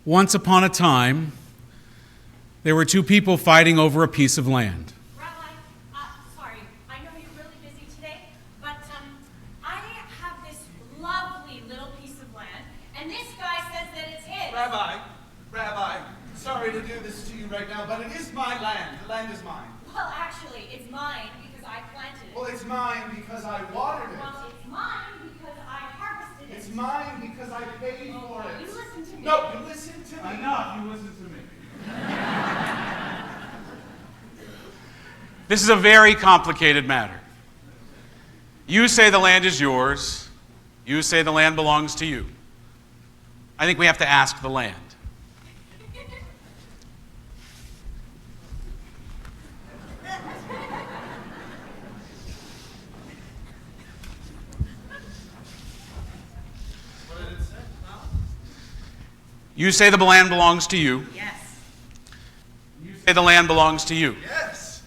Once upon a time, there were two people fighting over a piece of land. Rabbi, sorry, I know you're really busy today, but I have this lovely little piece of land, and this guy says that it's his. Rabbi, sorry to do this to you right now, but it is my land. The land is mine. Well, actually, it's mine because I planted it. Well, it's mine because I watered it. Well, it's mine because I harvested it. It's mine because I paid for it. You listen to me. No, you listen to me. Enough, you listen to me. This is a very complicated matter. You say the land is yours. You say the land belongs to you. I think we have to ask the land. What did it say? You say the land belongs to you. Yes. You say the land belongs to you. Yes.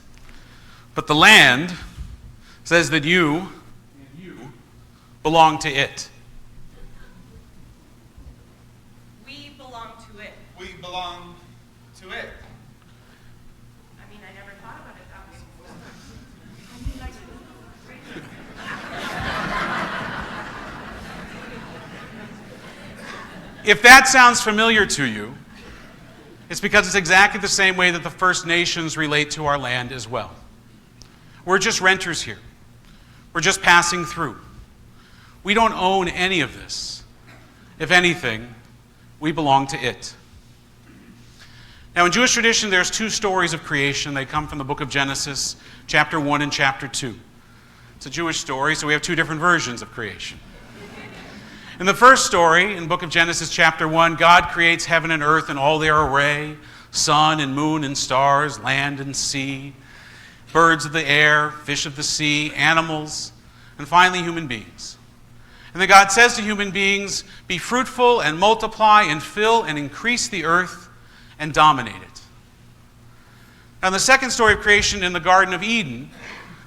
But the land says that you belong to it. We belong to it. We belong to it. I mean, I never thought about it that way. If that sounds familiar to you, it's because it's exactly the same way that the First Nations relate to our land as well. We're just renters here. We're just passing through. We don't own any of this. If anything, we belong to it. Now, in Jewish tradition, there's two stories of creation. They come from the book of Genesis, chapter 1 and chapter 2. It's a Jewish story, so we have two different versions of creation. In the first story, in the book of Genesis, chapter 1, God creates heaven and earth in all their array, sun and moon and stars, land and sea, birds of the air, fish of the sea, animals, and finally human beings. And then God says to human beings, be fruitful and multiply and fill and increase the earth and dominate it. Now, in the second story of creation in the Garden of Eden,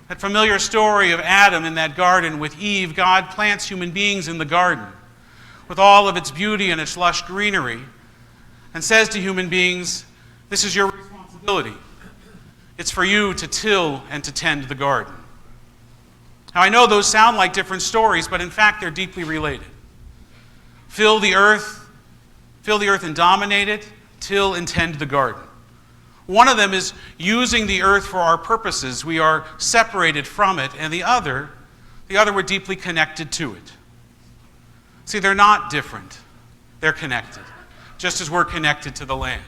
that familiar story of Adam in that garden with Eve, God plants human beings in the garden with all of its beauty and its lush greenery, and says to human beings, this is your responsibility. It's for you to till and to tend the garden. Now, I know those sound like different stories, but in fact, they're deeply related. Fill the earth and dominate it, till and tend the garden. One of them is using the earth for our purposes. We are separated from it, and the other we're deeply connected to it. See, they're not different. They're connected, just as we're connected to the land.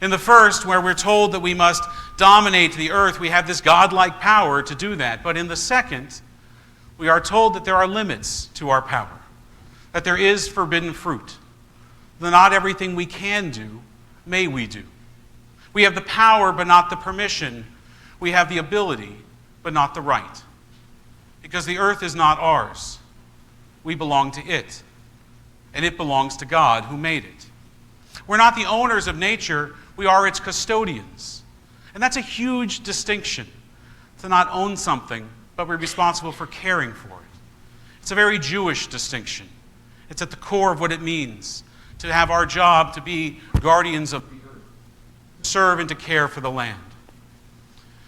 In the first, where we're told that we must dominate the earth, we have this godlike power to do that. But in the second, we are told that there are limits to our power, that there is forbidden fruit, that not everything we can do may we do. We have the power, but not the permission. We have the ability, but not the right. Because the earth is not ours. We belong to it, and it belongs to God who made it. We're not the owners of nature, we are its custodians. And that's a huge distinction, to not own something, but be responsible for caring for it. It's a very Jewish distinction. It's at the core of what it means to have our job to be guardians of the earth, to serve and to care for the land.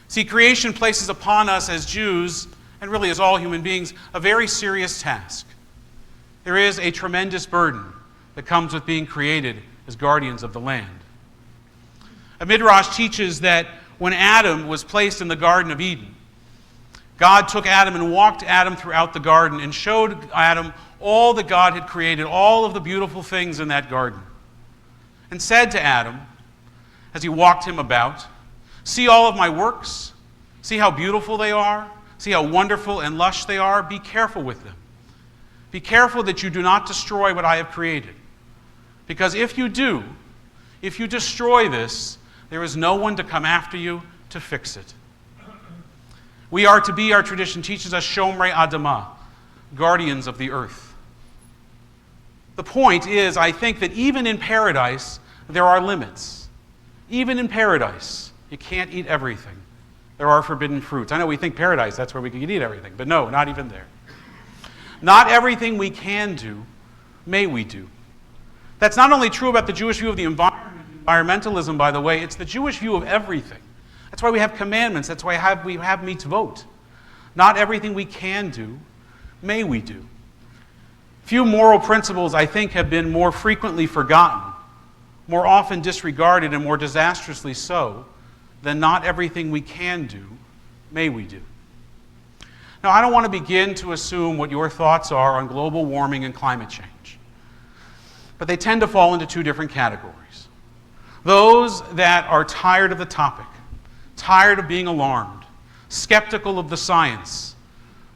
See, creation places upon us as Jews, and really as all human beings, a very serious task. There is a tremendous burden that comes with being created as guardians of the land. A midrash teaches that when Adam was placed in the Garden of Eden, God took Adam and walked Adam throughout the garden and showed Adam all that God had created, all of the beautiful things in that garden, and said to Adam, as he walked him about, see all of my works, see how beautiful they are, see how wonderful and lush they are, be careful with them. Be careful that you do not destroy what I have created. Because if you do, if you destroy this, there is no one to come after you to fix it. We are to be, our tradition teaches us, Shomrei Adamah, guardians of the earth. The point is, I think that even in paradise, there are limits. Even in paradise, you can't eat everything. There are forbidden fruits. I know we think paradise, that's where we can eat everything, but no, not even there. Not everything we can do, may we do. That's not only true about the Jewish view of the environmentalism, by the way, it's the Jewish view of everything. That's why we have commandments. That's why we have mitzvot. Not everything we can do, may we do. Few moral principles, I think, have been more frequently forgotten, more often disregarded, and more disastrously so than not everything we can do, may we do. Now, I don't want to begin to assume what your thoughts are on global warming and climate change, but they tend to fall into two different categories. Those that are tired of the topic, tired of being alarmed, skeptical of the science,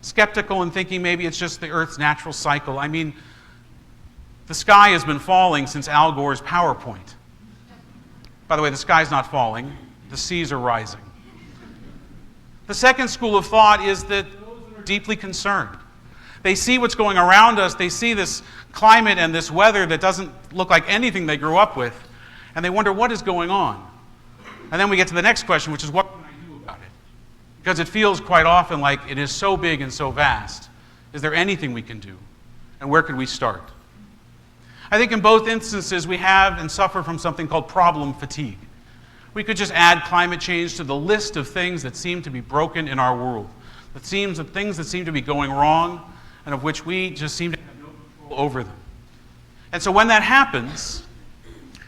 skeptical and thinking maybe it's just the Earth's natural cycle. I mean, the sky has been falling since Al Gore's PowerPoint. By the way, the sky's not falling, the seas are rising. The second school of thought is that those that are deeply concerned. They see what's going around us, they see this climate and this weather that doesn't look like anything they grew up with, and they wonder what is going on. And then we get to the next question, which is what can I do about it? Because it feels quite often like it is so big and so vast. Is there anything we can do? And where could we start? I think in both instances we have and suffer from something called problem fatigue. We could just add climate change to the list of things that seem to be broken in our world, things that seem to be going wrong, and of which we just seem to have no control over them. And so when that happens,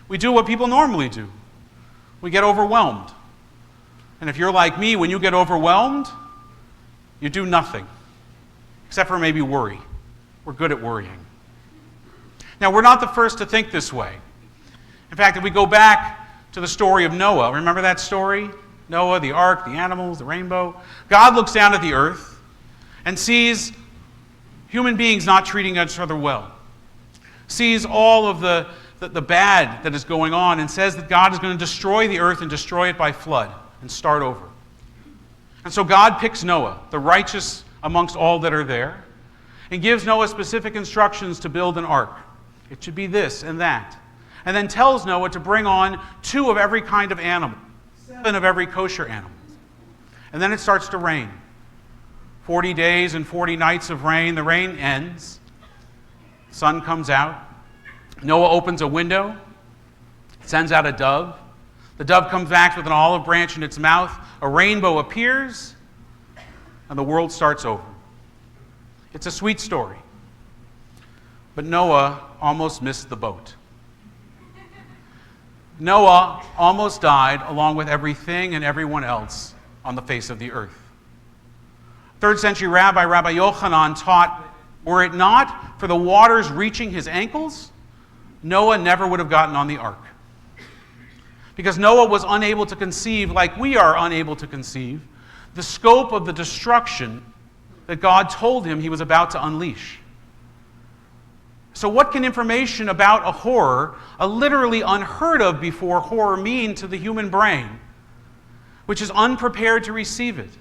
we do what people normally do. We get overwhelmed. And if you're like me, when you get overwhelmed, you do nothing, except for maybe worry. We're good at worrying. Now, we're not the first to think this way. In fact, if we go back to the story of Noah, remember that story? Noah, the ark, the animals, the rainbow. God looks down at the earth and sees human beings not treating each other well, sees all of the bad that is going on, and says that God is going to destroy the earth and destroy it by flood and start over. And so God picks Noah, the righteous amongst all that are there, and gives Noah specific instructions to build an ark. It should be this and that. And then tells Noah to bring on 2 of every kind of animal, 7 of every kosher animal. And then it starts to rain. 40 days and 40 nights of rain. The rain ends. The sun comes out. Noah opens a window, sends out a dove. The dove comes back with an olive branch in its mouth. A rainbow appears, and the world starts over. It's a sweet story. But Noah almost missed the boat. Noah almost died along with everything and everyone else on the face of the earth. 3rd century Rabbi Yochanan taught, were it not for the waters reaching his ankles, Noah never would have gotten on the ark. Because Noah was unable to conceive, like we are unable to conceive, the scope of the destruction that God told him he was about to unleash. So what can information about a horror, a literally unheard of before horror, mean to the human brain, which is unprepared to receive it?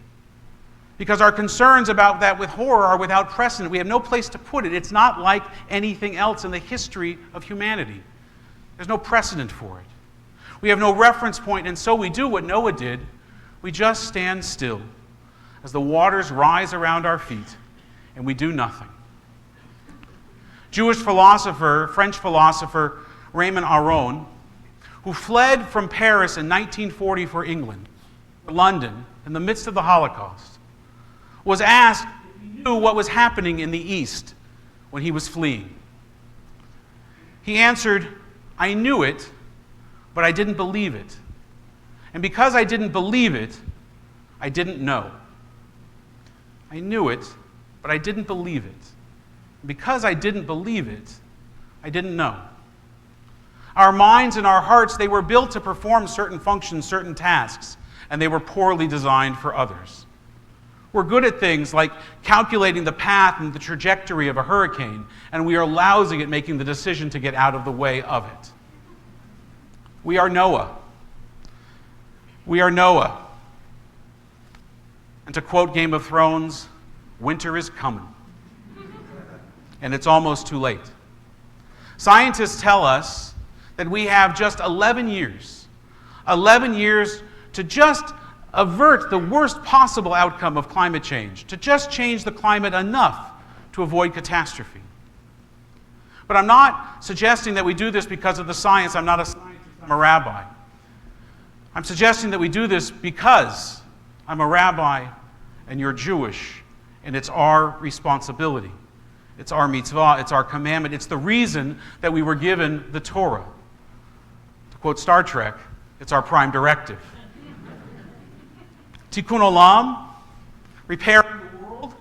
Because our concerns about that with horror are without precedent. We have no place to put it. It's not like anything else in the history of humanity. There's no precedent for it. We have no reference point, and so we do what Noah did. We just stand still as the waters rise around our feet, and we do nothing. Jewish philosopher, French philosopher Raymond Aron, who fled from Paris in 1940 for England, for London, in the midst of the Holocaust, was asked if he knew what was happening in the East when he was fleeing. He answered, "I knew it, but I didn't believe it. And because I didn't believe it, I didn't know. I knew it, but I didn't believe it. Because I didn't believe it, I didn't know." Our minds and our hearts, they were built to perform certain functions, certain tasks, and they were poorly designed for others. We're good at things like calculating the path and the trajectory of a hurricane, and we are lousy at making the decision to get out of the way of it. We are Noah. We are Noah. And to quote Game of Thrones, winter is coming. And it's almost too late. Scientists tell us that we have just 11 years to just avert the worst possible outcome of climate change, to just change the climate enough to avoid catastrophe. But But I'm not suggesting that we do this because of the science. I'm not a scientist, I'm a rabbi. I'm suggesting that we do this because I'm a rabbi and you're Jewish, and it's our responsibility. It's our mitzvah, it's our commandment. It's the reason that we were given the Torah. To quote Star Trek, it's our prime directive. Tikkun olam, repairing the world,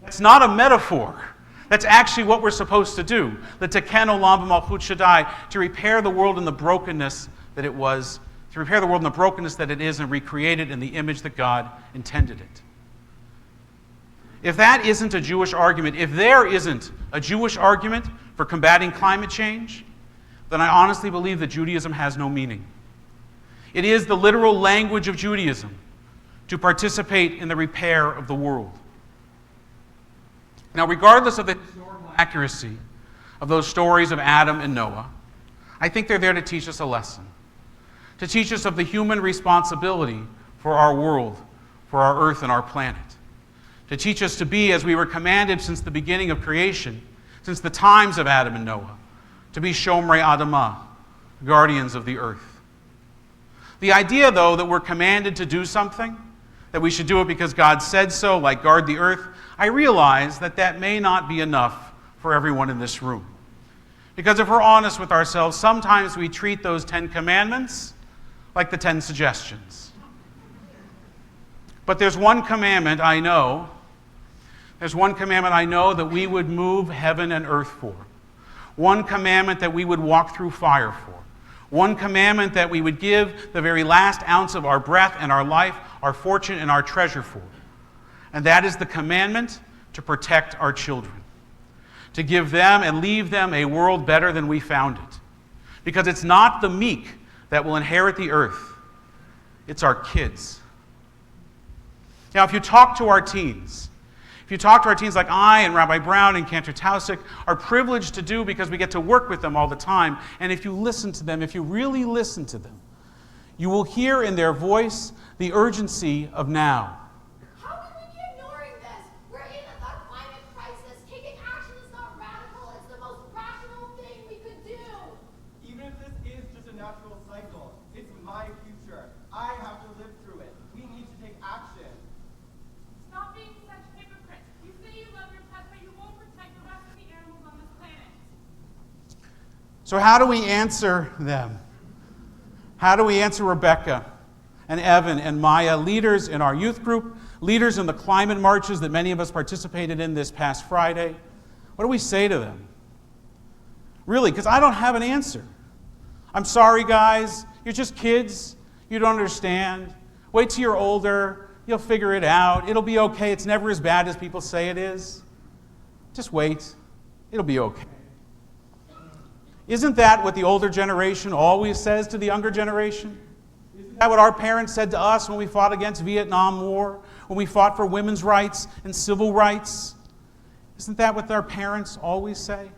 that's not a metaphor. That's actually what we're supposed to do. The Teken olam b'malchut shaddai, to repair the world in the brokenness that it was, to repair the world in the brokenness that it is and recreate it in the image that God intended it. If that isn't a Jewish argument, if there isn't a Jewish argument for combating climate change, then I honestly believe that Judaism has no meaning. It is the literal language of Judaism to participate in the repair of the world. Now, regardless of the historical accuracy of those stories of Adam and Noah, I think they're there to teach us a lesson, to teach us of the human responsibility for our world, for our earth and our planet, to teach us to be, as we were commanded since the beginning of creation, since the times of Adam and Noah, to be Shomrei Adamah, guardians of the earth. The idea, though, that we're commanded to do something, that we should do it because God said so, like guard the earth, I realize that that may not be enough for everyone in this room. Because if we're honest with ourselves, sometimes we treat those 10 commandments like the 10 suggestions. But there's one commandment I know, that we would move heaven and earth for. One commandment that we would walk through fire for. One commandment that we would give the very last ounce of our breath and our life, our fortune and our treasure for. And that is the commandment to protect our children. To give them and leave them a world better than we found it. Because it's not the meek that will inherit the earth. It's our kids. Now, if you talk to our teens like I and Rabbi Brown and Cantor Tausig are privileged to do because we get to work with them all the time, and if you listen to them, if you really listen to them, you will hear in their voice the urgency of now. How can we be ignoring this? We're in a climate crisis. Taking action is not radical. It's the most rational thing we could do. Even if this is just a natural cycle, it's my future. I have to live through it. We need to take action. Stop being such hypocrites. You say you love your pets, but you won't protect the rest of the animals on this planet. So how do we answer them? How do we answer Rebecca and Evan and Maya, leaders in our youth group, leaders in the climate marches that many of us participated in this past Friday? What do we say to them? Really, because I don't have an answer. I'm sorry, guys. You're just kids. You don't understand. Wait till you're older. You'll figure it out. It'll be okay. It's never as bad as people say it is. Just wait. It'll be okay. Isn't that what the older generation always says to the younger generation? Isn't that what our parents said to us when we fought against Vietnam War, when we fought for women's rights and civil rights? Isn't that what our parents always say?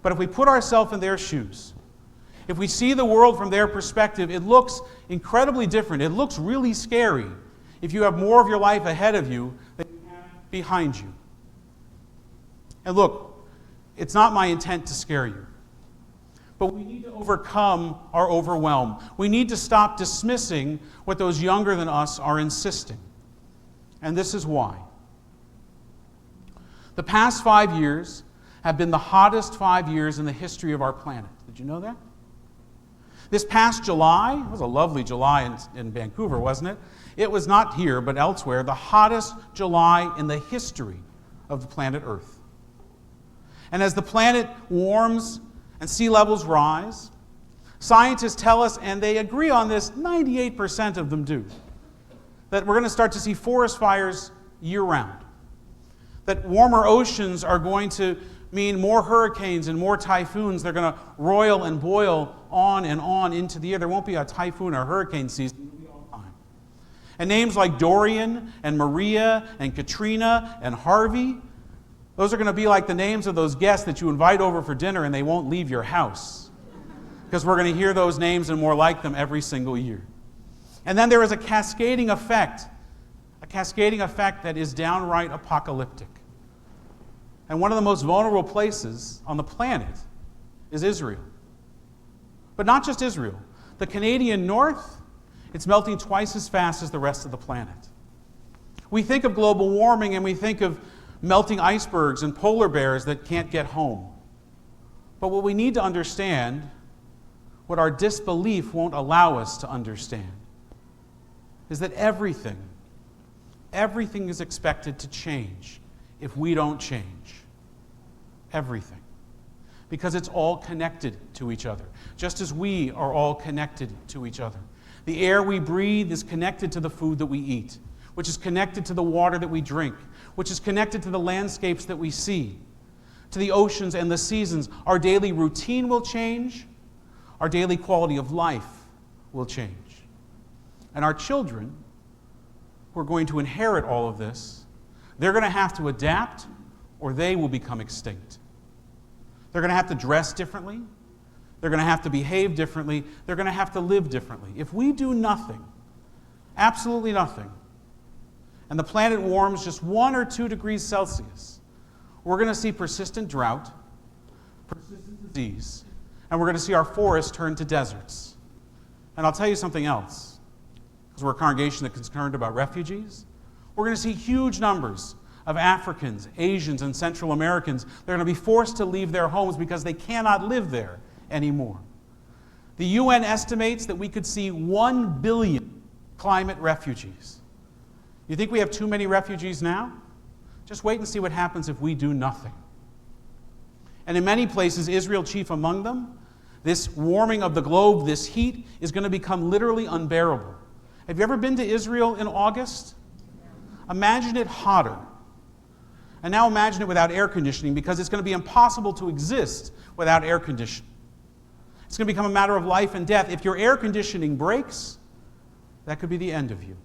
But if we put ourselves in their shoes, if we see the world from their perspective, it looks incredibly different. It looks really scary if you have more of your life ahead of you than you have behind you. And look, it's not my intent to scare you. But we need to overcome our overwhelm. We need to stop dismissing what those younger than us are insisting. And this is why. The past 5 years have been the hottest 5 years in the history of our planet. Did you know that? This past July, it was a lovely July in Vancouver, wasn't it? It was not here, but elsewhere, the hottest July in the history of the planet Earth. And as the planet warms and sea levels rise, scientists tell us, and they agree on this, 98% of them do, that we're going to start to see forest fires year-round. That warmer oceans are going to mean more hurricanes and more typhoons. They're going to roil and boil on and on into the air. There won't be a typhoon or hurricane season. It'll be all the time. And names like Dorian and Maria and Katrina and Harvey, those are going to be like the names of those guests that you invite over for dinner and they won't leave your house. Because we're going to hear those names and more like them every single year. And then there is a cascading effect that is downright apocalyptic. And one of the most vulnerable places on the planet is Israel. But not just Israel. The Canadian North, it's melting twice as fast as the rest of the planet. We think of global warming and we think of melting icebergs and polar bears that can't get home. But what we need to understand, what our disbelief won't allow us to understand, is that everything is expected to change if we don't change. Everything. Because it's all connected to each other, just as we are all connected to each other. The air we breathe is connected to the food that we eat, which is connected to the water that we drink, which is connected to the landscapes that we see, to the oceans and the seasons. Our daily routine will change. Our daily quality of life will change. And our children, who are going to inherit all of this, they're going to have to adapt or they will become extinct. They're going to have to dress differently. They're going to have to behave differently. They're going to have to live differently. If we do nothing, absolutely nothing, and the planet warms just 1 or 2 degrees Celsius, we're going to see persistent drought, persistent disease, and we're going to see our forests turn to deserts. And I'll tell you something else, because we're a congregation that's concerned about refugees. We're going to see huge numbers of Africans, Asians, and Central Americans. They're going to be forced to leave their homes because they cannot live there anymore. The UN estimates that we could see 1 billion climate refugees. You think we have too many refugees now? Just wait and see what happens if we do nothing. And in many places, Israel chief among them, this warming of the globe, this heat, is going to become literally unbearable. Have you ever been to Israel in August? Imagine it hotter. And now imagine it without air conditioning, because it's going to be impossible to exist without air conditioning. It's going to become a matter of life and death. If your air conditioning breaks, that could be the end of you.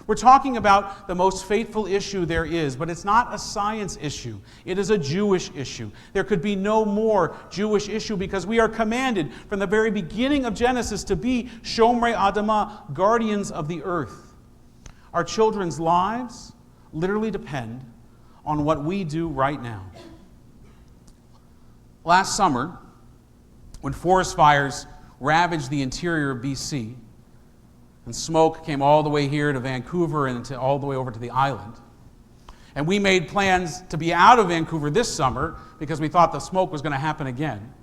We're talking about the most fateful issue there is, but it's not a science issue. It is a Jewish issue. There could be no more Jewish issue, because we are commanded from the very beginning of Genesis to be Shomrei Adamah, guardians of the earth. Our children's lives literally depend on what we do right now. Last summer, when forest fires ravaged the interior of BC, and smoke came all the way here to Vancouver and all the way over to the island, and we made plans to be out of Vancouver this summer because we thought the smoke was going to happen again,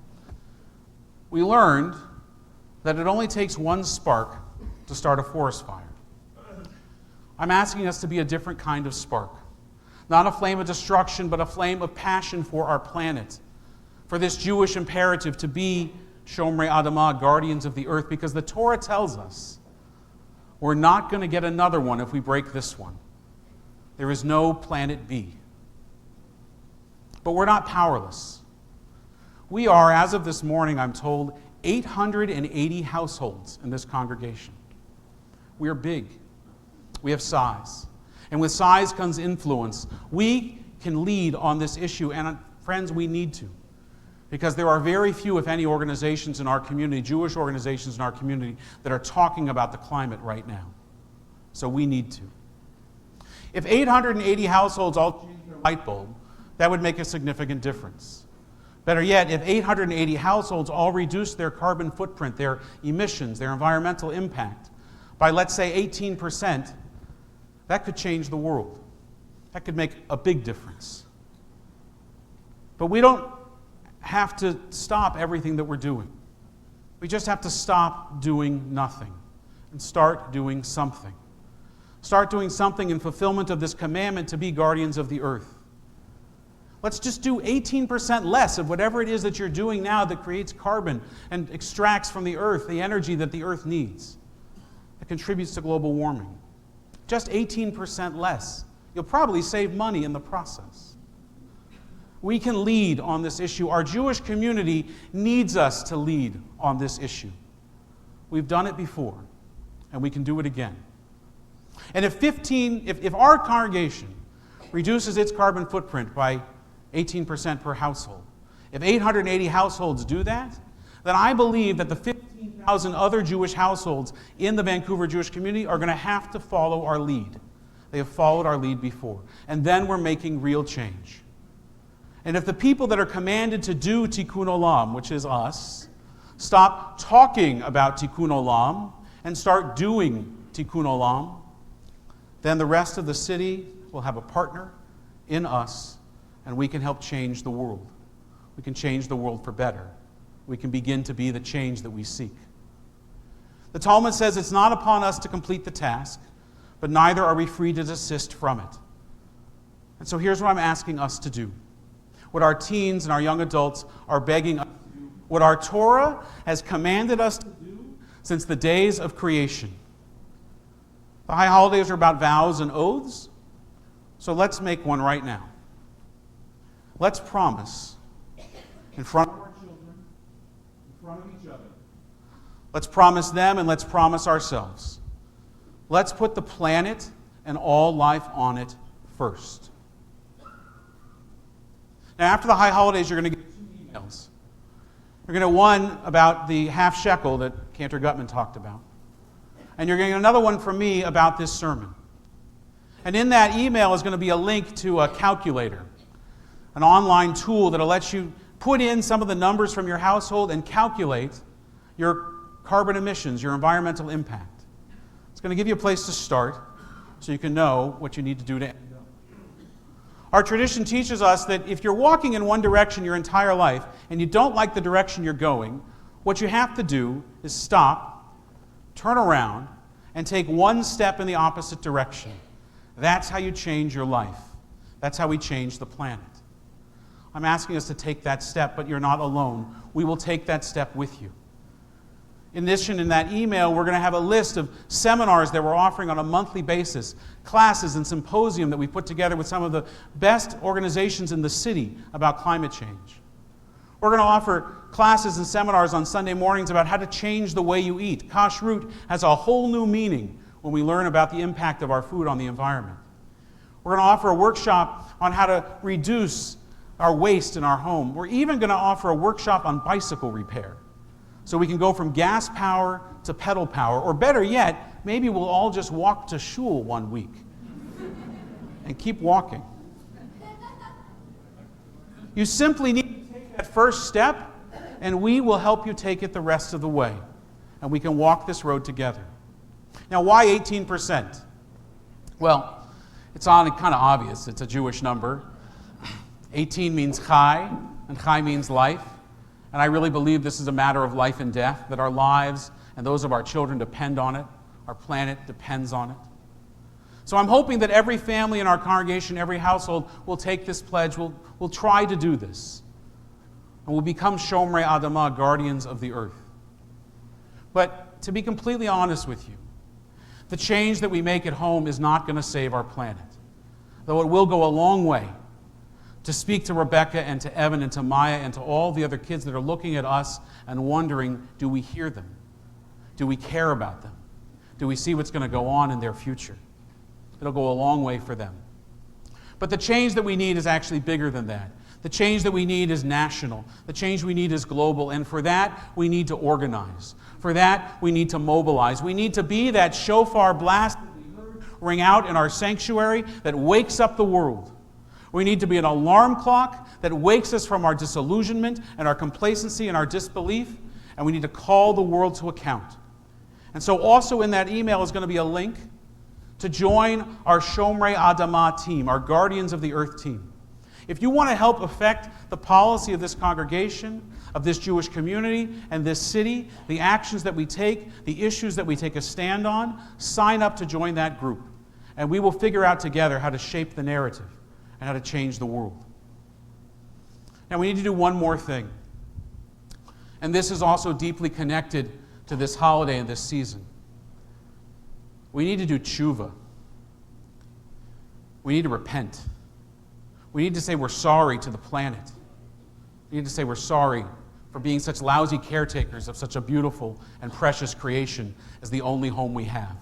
we learned that it only takes one spark to start a forest fire. I'm asking us to be a different kind of spark. Not a flame of destruction, but a flame of passion for our planet. For this Jewish imperative to be Shomrei Adamah, guardians of the earth, because the Torah tells us we're not going to get another one if we break this one. There is no planet B. But we're not powerless. We are, as of this morning, I'm told, 880 households in this congregation. We are big. We have size. And with size comes influence. We can lead on this issue, and friends, we need to. Because there are very few, if any, organizations in our community, Jewish organizations in our community, that are talking about the climate right now. So we need to. If 880 households all change their light bulb, that would make a significant difference. Better yet, if 880 households all reduce their carbon footprint, their emissions, their environmental impact, by, let's say, 18%, that could change the world. That could make a big difference. But we don't have to stop everything that we're doing. We just have to stop doing nothing and start doing something. Start doing something in fulfillment of this commandment to be guardians of the earth. Let's just do 18% less of whatever it is that you're doing now that creates carbon and extracts from the earth the energy that the earth needs, that contributes to global warming. Just 18% less. You'll probably save money in the process. We can lead on this issue. Our Jewish community needs us to lead on this issue. We've done it before, and we can do it again. And if our congregation reduces its carbon footprint by 18% per household, if 880 households do that, then I believe that the 15,000 other Jewish households in the Vancouver Jewish community are going to have to follow our lead. They have followed our lead before. And then we're making real change. And if the people that are commanded to do tikkun olam, which is us, stop talking about tikkun olam and start doing tikkun olam, then the rest of the city will have a partner in us, and we can help change the world. We can change the world for better. We can begin to be the change that we seek. The Talmud says it's not upon us to complete the task, but neither are we free to desist from it. And so here's what I'm asking us to do. What our teens and our young adults are begging us to do. What our Torah has commanded us to do since the days of creation. The high holidays are about vows and oaths, so let's make one right now. Let's promise in front of our children, in front of each other. Let's promise them and let's promise ourselves. Let's put the planet and all life on it first. Now, after the high holidays, you're going to get 2 emails. You're going to get one about the half shekel that Cantor Gutman talked about. And you're going to get another one from me about this sermon. And in that email is going to be a link to a calculator, an online tool that will let you put in some of the numbers from your household and calculate your carbon emissions, your environmental impact. It's going to give you a place to start so you can know what you need to do to end up. Our tradition teaches us that if you're walking in one direction your entire life and you don't like the direction you're going, what you have to do is stop, turn around, and take one step in the opposite direction. That's how you change your life. That's how we change the planet. I'm asking us to take that step, but you're not alone. We will take that step with you. In addition, in that email, we're going to have a list of seminars that we're offering on a monthly basis, classes and symposium that we put together with some of the best organizations in the city about climate change. We're going to offer classes and seminars on Sunday mornings about how to change the way you eat. Kashrut has a whole new meaning when we learn about the impact of our food on the environment. We're going to offer a workshop on how to reduce our waste in our home. We're even going to offer a workshop on bicycle repair. So we can go from gas power to pedal power, or better yet, maybe we'll all just walk to shul one week and keep walking. You simply need to take that first step, and we will help you take it the rest of the way. And we can walk this road together. Now, why 18%? Well, it's kind of obvious. It's a Jewish number. 18 means chai, and chai means life. And I really believe this is a matter of life and death, that our lives and those of our children depend on it. Our planet depends on it. So I'm hoping that every family in our congregation, every household will take this pledge, will try to do this. And will become Shomrei Adamah, guardians of the earth. But to be completely honest with you, the change that we make at home is not going to save our planet. Though it will go a long way to speak to Rebecca and to Evan and to Maya and to all the other kids that are looking at us and wondering, do we hear them? Do we care about them? Do we see what's going to go on in their future? It'll go a long way for them. But the change that we need is actually bigger than that. The change that we need is national. The change we need is global. And for that, we need to organize. For that, we need to mobilize. We need to be that shofar blast that we heard ring out in our sanctuary that wakes up the world. We need to be an alarm clock that wakes us from our disillusionment and our complacency and our disbelief, and we need to call the world to account. And so also in that email is going to be a link to join our Shomrei Adamah team, our Guardians of the Earth team. If you want to help affect the policy of this congregation, of this Jewish community, and this city, the actions that we take, the issues that we take a stand on, sign up to join that group. And we will figure out together how to shape the narrative and how to change the world. Now we need to do one more thing. And this is also deeply connected to this holiday and this season. We need to do tshuva. We need to repent. We need to say we're sorry to the planet. We need to say we're sorry for being such lousy caretakers of such a beautiful and precious creation as the only home we have.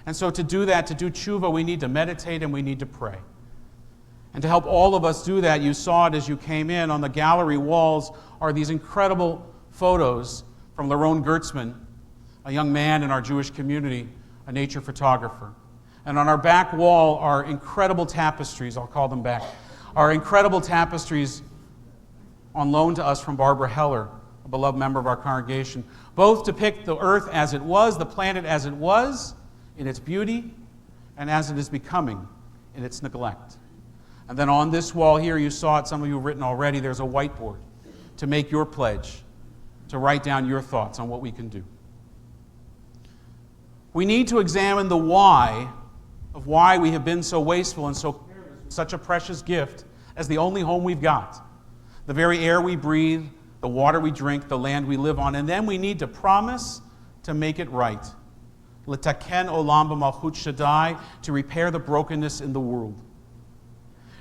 And so to do that, to do tshuva, we need to meditate and we need to pray. And to help all of us do that, you saw it as you came in. On the gallery walls are these incredible photos from Lerone Gertzman, a young man in our Jewish community, a nature photographer. And on our back wall are incredible tapestries, I'll call them back, are incredible tapestries on loan to us from Barbara Heller, a beloved member of our congregation. Both depict the earth as it was, the planet as it was, in its beauty, and as it is becoming in its neglect. And then on this wall here, you saw it, some of you have written already, there's a whiteboard to make your pledge, to write down your thoughts on what we can do. We need to examine the why of why we have been so wasteful and so careless with such a precious gift as the only home we've got, the very air we breathe, the water we drink, the land we live on. And then we need to promise to make it right. L'taken olam b'malchut Shaddai, to repair the brokenness in the world.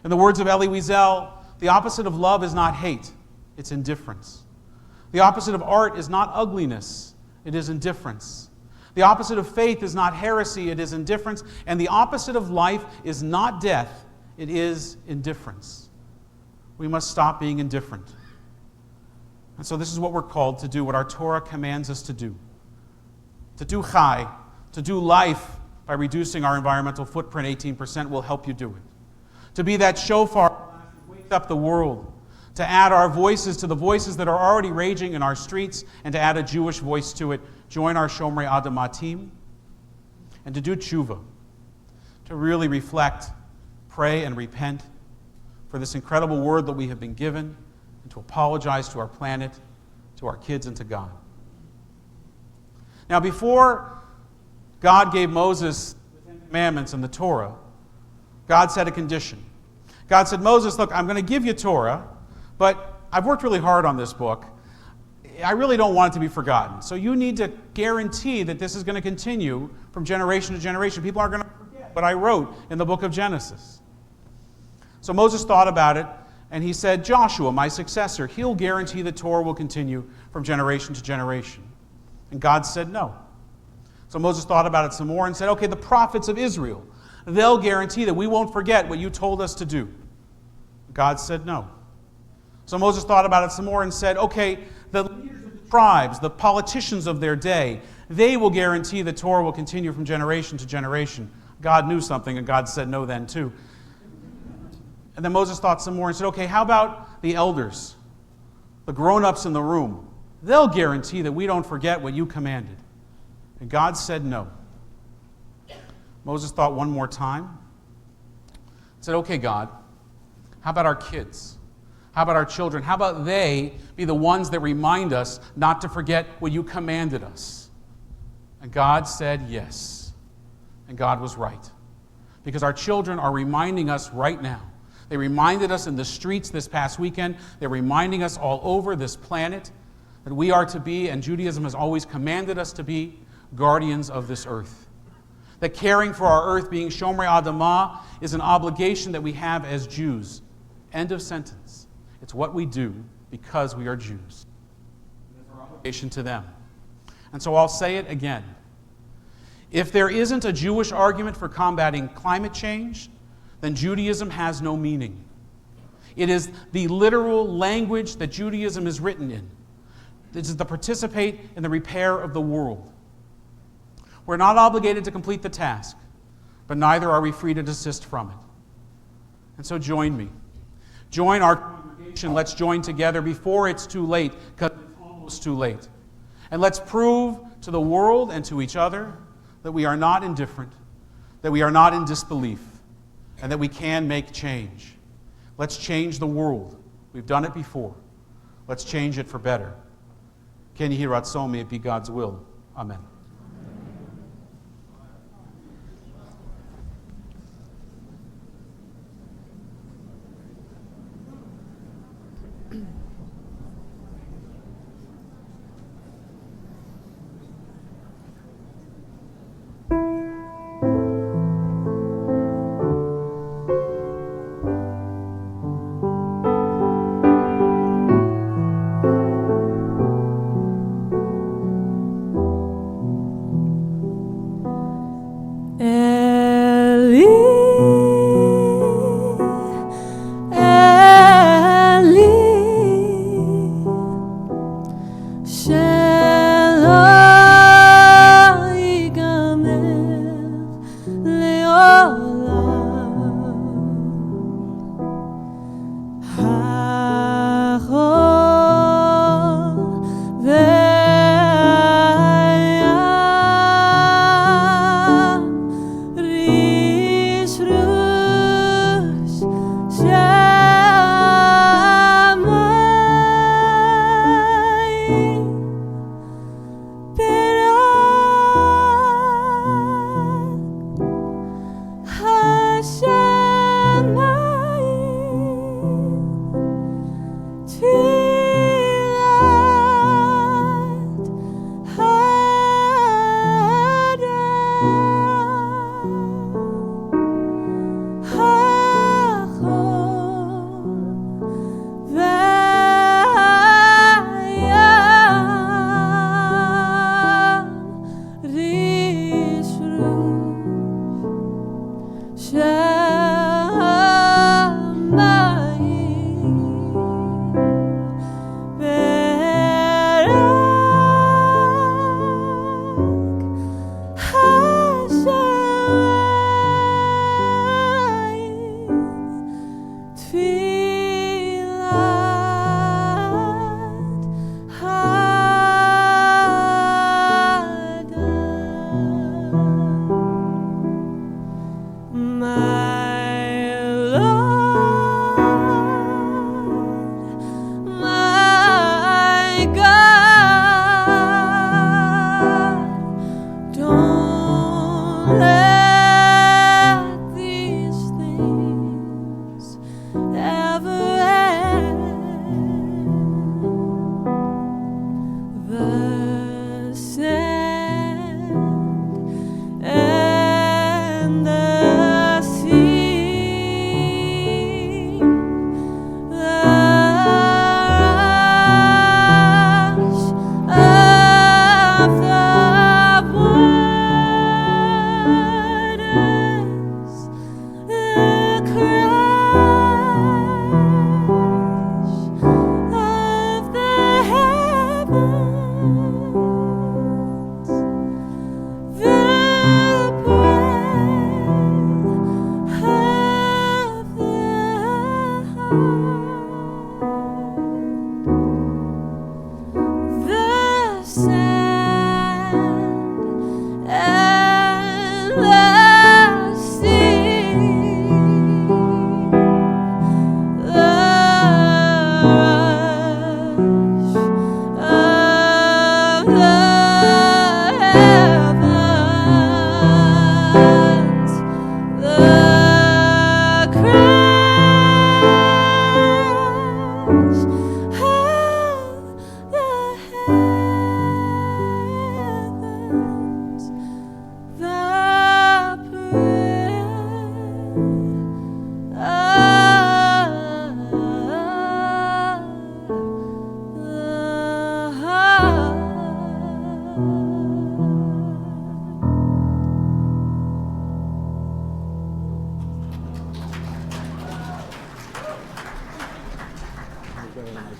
In the words of Elie Wiesel, the opposite of love is not hate, it's indifference. The opposite of art is not ugliness, it is indifference. The opposite of faith is not heresy, it is indifference. And the opposite of life is not death, it is indifference. We must stop being indifferent. And so this is what we're called to do, what our Torah commands us to do. To do chai, to do life by reducing our environmental footprint 18% will help you do it. To be that shofar that wakes up the world. To add our voices to the voices that are already raging in our streets, and to add a Jewish voice to it. Join our Shomrei Adamah team. And to do tshuva. To really reflect, pray, and repent for this incredible word that we have been given, and to apologize to our planet, to our kids, and to God. Now, before God gave Moses the Ten Commandments and the Torah, God set a condition. God said, Moses, look, I'm going to give you Torah, but I've worked really hard on this book. I really don't want it to be forgotten. So you need to guarantee that this is going to continue from generation to generation. People aren't going to forget what I wrote in the book of Genesis. So Moses thought about it, and he said, Joshua, my successor, he'll guarantee the Torah will continue from generation to generation. And God said no. So Moses thought about it some more and said, okay, the prophets of Israel, they'll guarantee that we won't forget what you told us to do. God said no. So Moses thought about it some more and said, okay, the leaders of the tribes, the politicians of their day, they will guarantee the Torah will continue from generation to generation. God knew something, and God said no then too. And then Moses thought some more and said, okay, how about the elders, the grown-ups in the room? They'll guarantee that we don't forget what you commanded. And God said no. Moses thought one more time. Said, okay, God, how about our kids? How about our children? How about they be the ones that remind us not to forget what you commanded us? And God said yes. And God was right. Because our children are reminding us right now. They reminded us in the streets this past weekend. They're reminding us all over this planet that we are to be, and Judaism has always commanded us to be, guardians of this earth. That caring for our earth, being Shomrei Adamah, is an obligation that we have as Jews. End of sentence. It's what we do because we are Jews. It's our obligation to them. And so I'll say it again. If there isn't a Jewish argument for combating climate change, then Judaism has no meaning. It is the literal language that Judaism is written in. This is to participate in the repair of the world. We're not obligated to complete the task, but neither are we free to desist from it. And so join me. Join our congregation. Let's join together before it's too late, because it's almost too late. And let's prove to the world and to each other that we are not indifferent, that we are not in disbelief, and that we can make change. Let's change the world. We've done it before. Let's change it for better. Ken Yehi Ratzon, may it be God's will. Amen.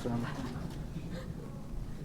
sermon.